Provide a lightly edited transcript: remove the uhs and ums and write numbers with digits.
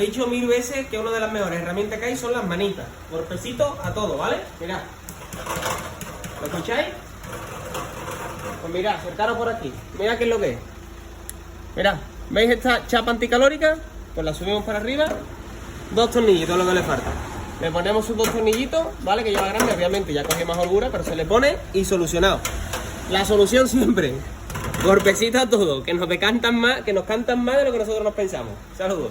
He dicho 1000 veces que una de las mejores herramientas que hay son las manitas. Golpecito a todo, ¿vale? Mirad. ¿Lo escucháis? Pues mirad, acercaros por aquí. Mirad qué es lo que es. Mirad, ¿veis esta chapa anticalórica? Pues la subimos para arriba. 2 tornillitos es lo que le falta. Le ponemos sus 2 tornillitos, ¿vale? Que lleva grande, obviamente ya coge más holgura, pero se le pone y solucionado. La solución siempre. Golpecito a todo, que nos cantan más de lo que nosotros nos pensamos. Saludos.